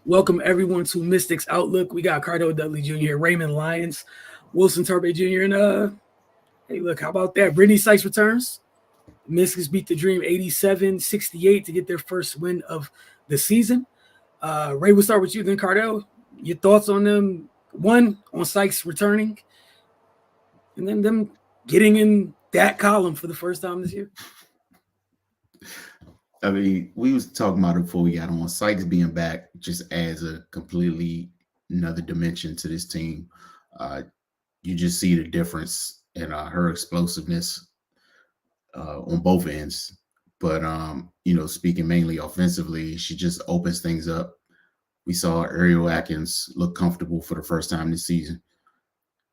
Welcome everyone to Mystics Outlook. We got Cardo Dudley Jr. here, Raymond Lyons, Wilson Turbe Jr. And hey, look, how about that? Brittany Sykes returns. Mystics beat the Dream 87-68 to get their first win of the season. Ray, we'll start with you then, Cardell. Your thoughts on them? One, on Sykes returning, and then them getting in that column for the first time this year. I mean, we was talking about it before we got on. Sykes being back just adds a completely another dimension to this team. You just see the difference in her explosiveness on both ends. But speaking mainly offensively, she just opens things up. We saw Ariel Atkins look comfortable for the first time this season.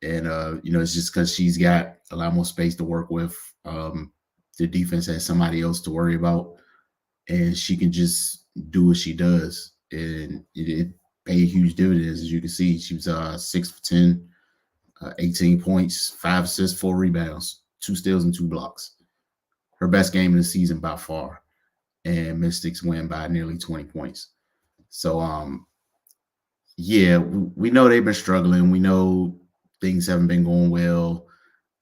And it's just because she's got a lot more space to work with. The defense has somebody else to worry about, and she can just do what she does, and it paid huge dividends. As you can see, she was 6 for 10, 18 points, 5 assists, 4 rebounds, 2 steals, and 2 blocks. Her best game of the season by far, and Mystics win by nearly 20 points. So, we know they've been struggling. We know things haven't been going well.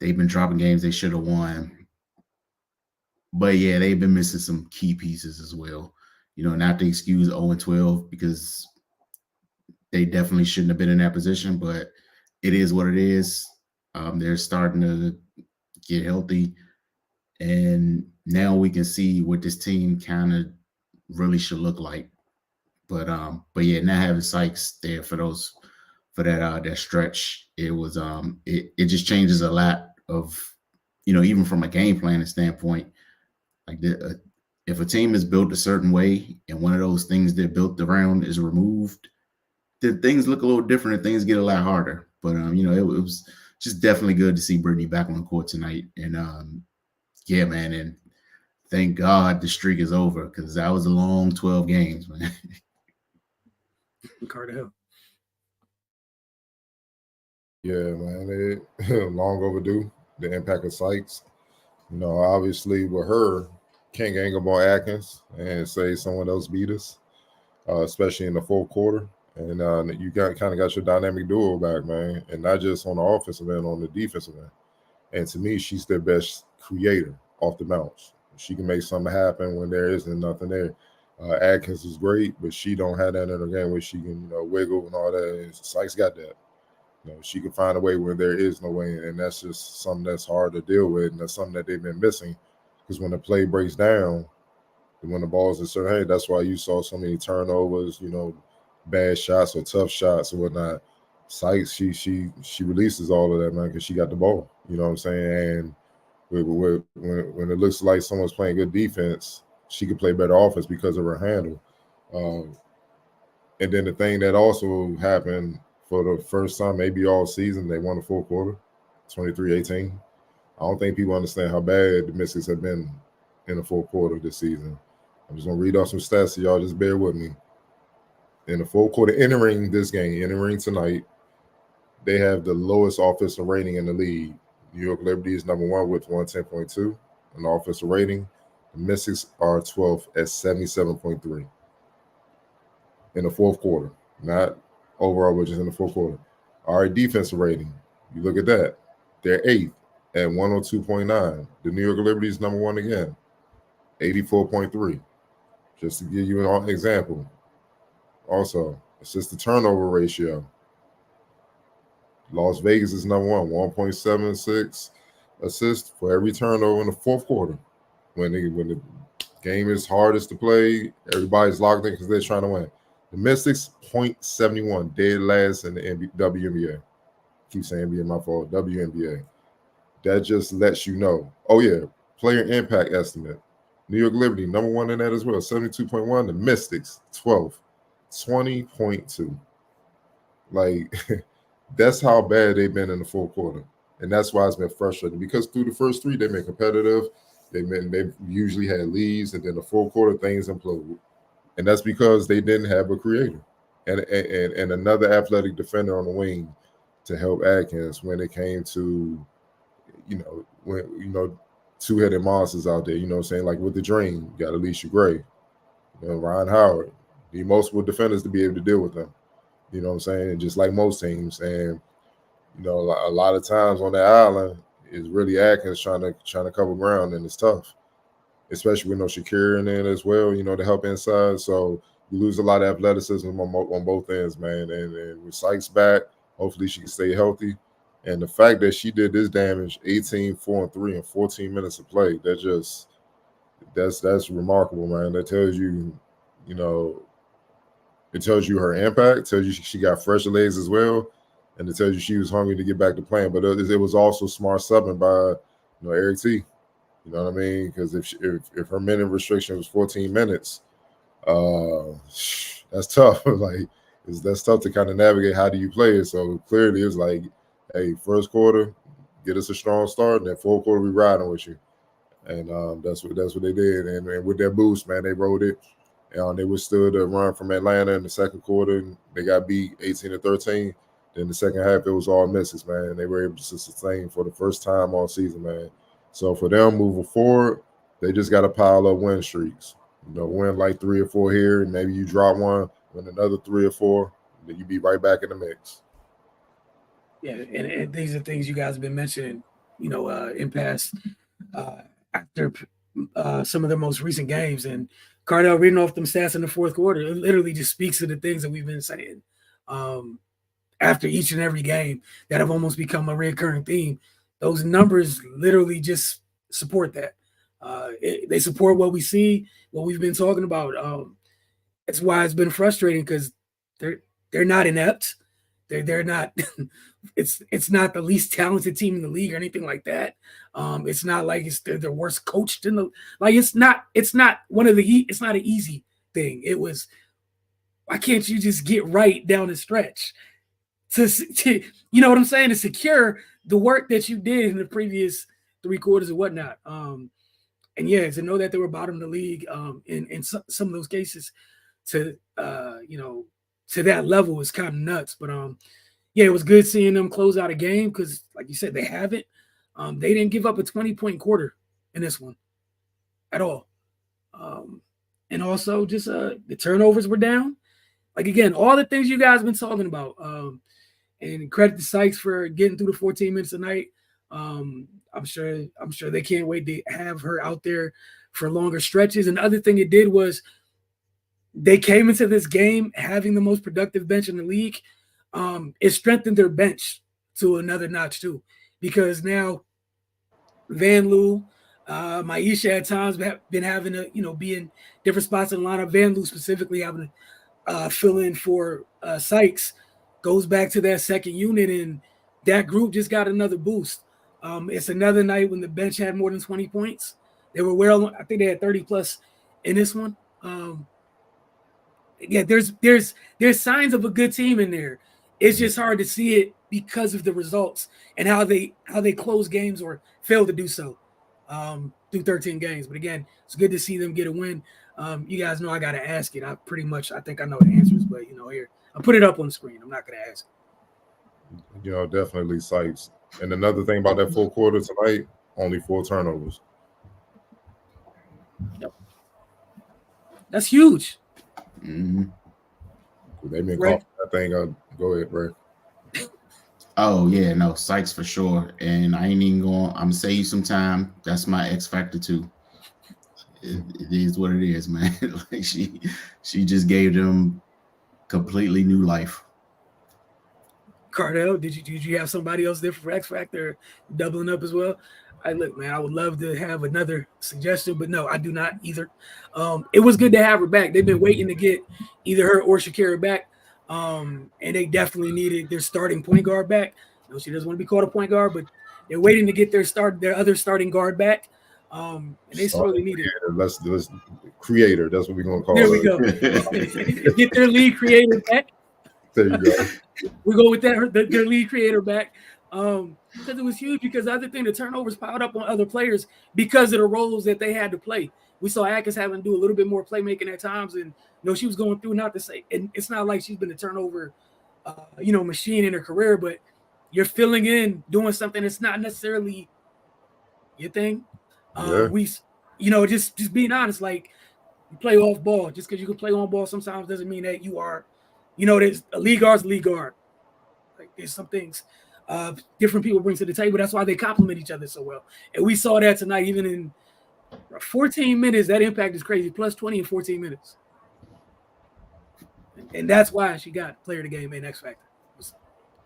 They've been dropping games they should have won. But yeah, they've been missing some key pieces as well. Not to excuse 0-12 because they definitely shouldn't have been in that position, but it is what it is. They're starting to get healthy, and now we can see what this team kind of really should look like. But yeah, not having Sykes there for that stretch, it was it just changes a lot of even from a game planning standpoint. Like if a team is built a certain way and one of those things they're built around is removed, then things look a little different and things get a lot harder. But it was just definitely good to see Brittany back on the court tonight. And yeah, man, and thank God the streak is over because that was a long 12 games, man. Cardell. Yeah, man, it long overdue. The impact of Sykes. Obviously with her, can't gang up on Atkins and say someone else beat us, especially in the fourth quarter. And you kind of got your dynamic duo back, man, and not just on the offensive end, on the defensive end. And to me, she's their best creator off the bounce. She can make something happen when there isn't nothing there. Atkins is great, but she don't have that in her game where she can, wiggle and all that. And Sykes got that. She can find a way when there is no way, and that's just something that's hard to deal with, and that's something that they've been missing. Because when the play breaks down, and when the ball's in certain, hey, that's why you saw so many turnovers, bad shots or tough shots or whatnot. Sykes, she releases all of that, man, because she got the ball. You know what I'm saying? And when it looks like someone's playing good defense, she can play better offense because of her handle. And then the thing that also happened for the first time, maybe all season, they won the fourth quarter, 23-18. I don't think people understand how bad the Mystics have been in the fourth quarter this season. I'm just going to read off some stats, so y'all just bear with me. In the fourth quarter, entering tonight, they have the lowest offensive rating in the league. New York Liberty is number 1 with 110.2 in offensive rating. The Mystics are 12th at 77.3 in the fourth quarter, not overall, but just in the fourth quarter. All right, defensive rating. You look at that. They're 8th at 102.9. The New York Liberty is number 1 again, 84.3. Just to give you an example. Also, assist to turnover ratio. Las Vegas is number 1, 1.76 assists for every turnover in the fourth quarter. When the game is hardest to play, everybody's locked in because they're trying to win. The Mystics, 0.71, dead last in the WNBA. Keep saying NBA, my fault. WNBA. That just lets you know. Oh, yeah. Player impact estimate. New York Liberty, number 1 in that as well, 72.1. The Mystics, 12th, 20.2. Like, that's how bad they've been in the fourth quarter. And that's why it's been frustrating. Because through the first 3, they've been competitive. They've usually had leads. And then the fourth quarter, things implode. And that's because they didn't have a creator and another athletic defender on the wing to help Atkins when it came to, two-headed monsters out there, you know what I'm saying? Like with the Dream, you got Alicia Gray, Ryan Howard, need multiple defenders to be able to deal with them. You know what I'm saying? And just like most teams, and you know, a lot of times on that island is really Atkins trying to cover ground, and it's tough, especially with no Shakira in there as well. You know, to help inside, so you lose a lot of athleticism on both ends, man. And with Sykes back, hopefully she can stay healthy. And the fact that she did this damage, 18, 4, and 3 in 14 minutes of play, that's remarkable, man. That tells you, you know, it tells you her impact, tells you she got fresh legs as well, and it tells you she was hungry to get back to playing. But it was also smart subbing by, Eric T. You know what I mean? Because if her minute restriction was 14 minutes, that's tough. That's tough to kind of navigate. How do you play it? So clearly, it's like, hey, first quarter, get us a strong start, and then fourth quarter, we riding with you. And that's what they did. And with their boost, man, they rode it. They withstood a run from Atlanta in the second quarter. They got beat 18-13. Then the second half, it was all misses, man. They were able to sustain for the first time all season, man. So for them moving forward, they just got to pile up win streaks. Win like 3 or 4 here, and maybe you drop one, win another 3 or 4, then you be right back in the mix. Yeah, and these are things you guys have been mentioning, in past after some of the most recent games. And Cardell reading off them stats in the fourth quarter, it literally just speaks to the things that we've been saying after each and every game that have almost become a recurring theme. Those numbers literally just support that. They support what we see, what we've been talking about. That's why it's been frustrating, because they're not inept. They're not. It's not the least talented team in the league or anything like that. It's not like they're the worst coached in the like. It's not one of the. It's not an easy thing. It was. Why can't you just get right down the stretch? To you know what I'm saying? To secure the work that you did in the previous 3 quarters and whatnot. And yeah, to know that they were bottom of the league in some of those cases, to to that level is kind of nuts. But yeah, it was good seeing them close out a game, because, like you said, they haven't. They didn't give up a 20-point quarter in this one at all. And also, just the turnovers were down. Like, again, all the things you guys have been talking about. And credit to Sykes for getting through the 14 minutes a night. I'm sure they can't wait to have her out there for longer stretches. And the other thing it did was they came into this game having the most productive bench in the league. It strengthened their bench to another notch too, because now Van Loo, Maisha at times have been having to be in different spots in the lineup. Van Loo specifically having to fill in for Sykes, goes back to that second unit, and that group just got another boost. It's another night when the bench had more than 20 points. They were well, I think they had 30 plus in this one. Yeah, there's signs of a good team in there. It's just hard to see it because of the results and how they close games or fail to do so through 13 games. But again, it's good to see them get a win. You guys know I got to ask it. I think I know the answers, but here I'll put it up on the screen. I'm not going to ask. Definitely Sykes. And another thing about that full quarter tonight, only 4 turnovers. Yep. That's huge. Mm-hmm. They've been calling that thing. Go ahead, Ray. Oh yeah, no, Sykes for sure. And I ain't even going. I'm gonna save you some time. That's my X factor too. It is what it is, man. Like she just gave them completely new life. Cardell, did you have somebody else there for X Factor doubling up as well? Look, man, I would love to have another suggestion, but no, I do not either. It was good to have her back. They've been waiting to get either her or Shakira back, and they definitely needed their starting point guard back. She doesn't want to be called a point guard, but they're waiting to get their other starting guard back. And they sorely need it. Let's creator. That's what we're gonna call. There we go. Get their lead creator back. There you go. We go with that. Their lead creator back. Because it was huge. Because the other thing, the turnovers piled up on other players because of the roles that they had to play. We saw Atkins having to do a little bit more playmaking at times, and she was going through. Not to say, and it's not like she's been a turnover, machine in her career, but you're filling in, doing something that's not necessarily your thing. Yeah. Just being honest, like You play off ball. Just because you can play on ball sometimes doesn't mean that you are, there's a lead guard's a lead guard. Like there's some things different people bring to the table. That's why they complement each other so well. And we saw that tonight, even in 14 minutes, that impact is crazy. Plus 20 in 14 minutes. And that's why she got player of the game and X Factor.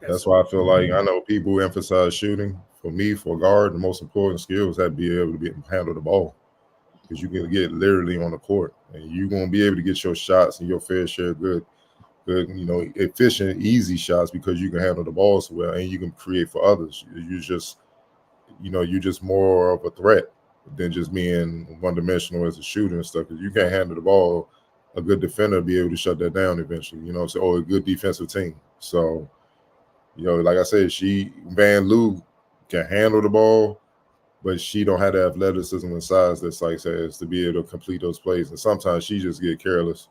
That's why I feel like I know people emphasize shooting. For me, for a guard, the most important skill is to be able to handle the ball, because you can get literally on the court and you're going to be able to get your shots and your fair share of good, efficient, easy shots, because you can handle the ball so well and you can create for others. You're just more of a threat than just being one-dimensional as a shooter and stuff, because you can't handle the ball. A good defender will be able to shut that down eventually, or a good defensive team. So, like I said, Van Loo can handle the ball, but she don't have the athleticism and size that Sykes has to be able to complete those plays. And sometimes she just get careless.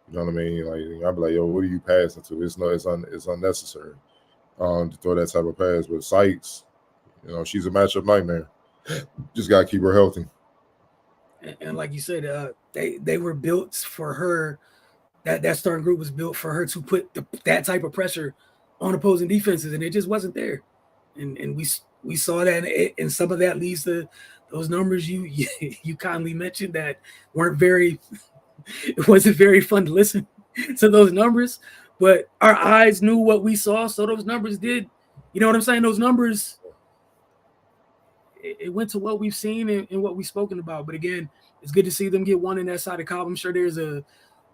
You know what I mean? Like, I'll be like, yo, what are you passing to? It's unnecessary to throw that type of pass. But Sykes, she's a matchup nightmare. Just got to keep her healthy. And like you said, they were built for her. That starting group was built for her to put that type of pressure on opposing defenses, and it just wasn't there. And we saw that, and some of that leads to those numbers you kindly mentioned that weren't very. It wasn't very fun to listen to those numbers, but our eyes knew what we saw, so those numbers did. You know what I'm saying? Those numbers. It went to what we've seen and what we've spoken about. But again, it's good to see them get one in that side of column. I'm sure there's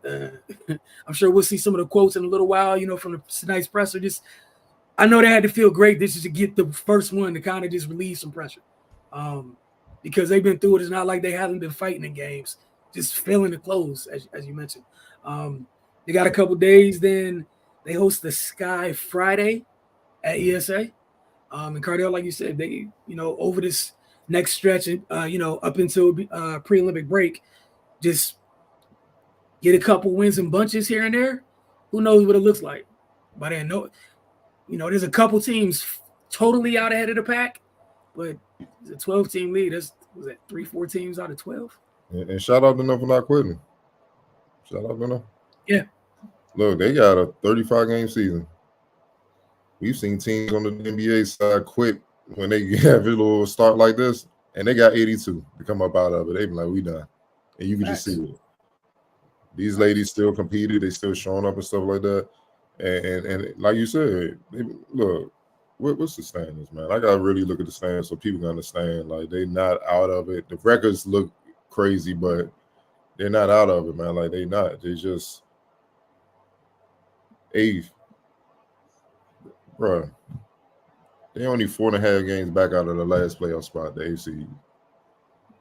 I'm sure we'll see some of the quotes in a little while, from tonight's presser. I know they had to feel great. This is to get the first one to kind of just relieve some pressure, because they've been through it. It's not like they haven't been fighting in games, just feeling the close, as you mentioned. They got a couple days. Then they host the Sky Friday at ESA. And Cardell, like you said, they, over this next stretch, up until pre-Olympic break, just get a couple wins in bunches here and there. Who knows what it looks like? By then, there's a couple teams totally out ahead of the pack, but it's a 12-team lead. Was that 3-4 teams out of 12? And shout out to them for not quitting. Shout out to them. Yeah. Look, they got a 35-game season. We've seen teams on the NBA side quit when they have a little start like this, and they got 82 to come up out of it. They be like, we done. And you can just see it. These ladies still competed. They still showing up and stuff like that. And like you said, look, what's the standards, man? I got to really look at the standards so people can understand. Like, they're not out of it. The records look crazy, but they're not out of it, man. Like, they not. They just eighth. Bro, they only 4.5 games back out of the last playoff spot, the AC.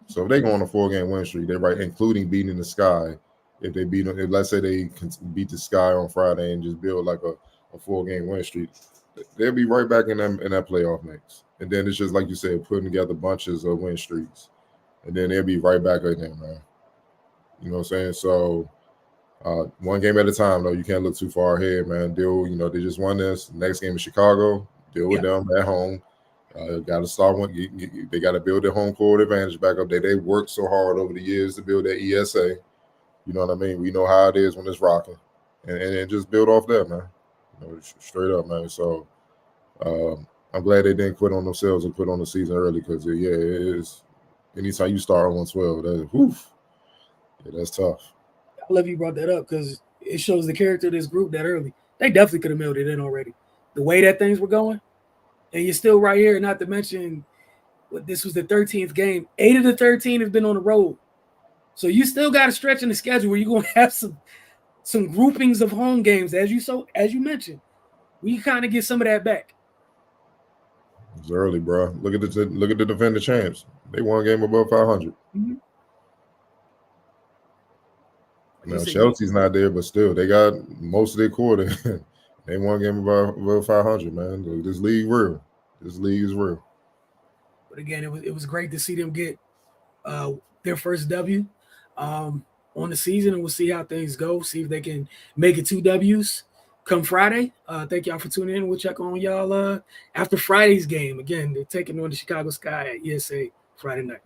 So if they go on a 4-game win streak, they're right, including beating the Sky. If they beat them, let's say they can beat the Sky on Friday and just build like a 4-game win streak, they'll be right back in that playoff mix. And then it's just like you said, putting together bunches of win streaks, and then they'll be right back in there, man. You know what I'm saying? So. One game at a time, though. You can't look too far ahead, man. They just won this. Next game in Chicago, deal with them at home. Got to start one. They got to build their home court advantage back up there. They worked so hard over the years to build that ESA. You know what I mean? We know how it is when it's rocking, and just build off that, man. Straight up, man. So I'm glad they didn't quit on themselves and quit on the season early, because it is. Anytime you start on 112, that's tough. I love you brought that up, because it shows the character of this group that early. They definitely could have mailed it in already. The way that things were going, and you're still right here, not to mention this was the 13th game. 8 of the 13 have been on the road. So you still got a stretch in the schedule where you're going to have some groupings of home games, as you mentioned. We kind of get some of that back. It's early, bro. Look at the defending champs. They won a game above 500. Mm-hmm. Now Chelsea's not there, but still, they got most of their quarter. They won a game above 500, man. This league real. This league is real. But again, it was great to see them get their first W on the season, and we'll see how things go. See if they can make it 2 Ws come Friday. Thank y'all for tuning in. We'll check on y'all after Friday's game. Again, they're taking on the Chicago Sky at ESA Friday night.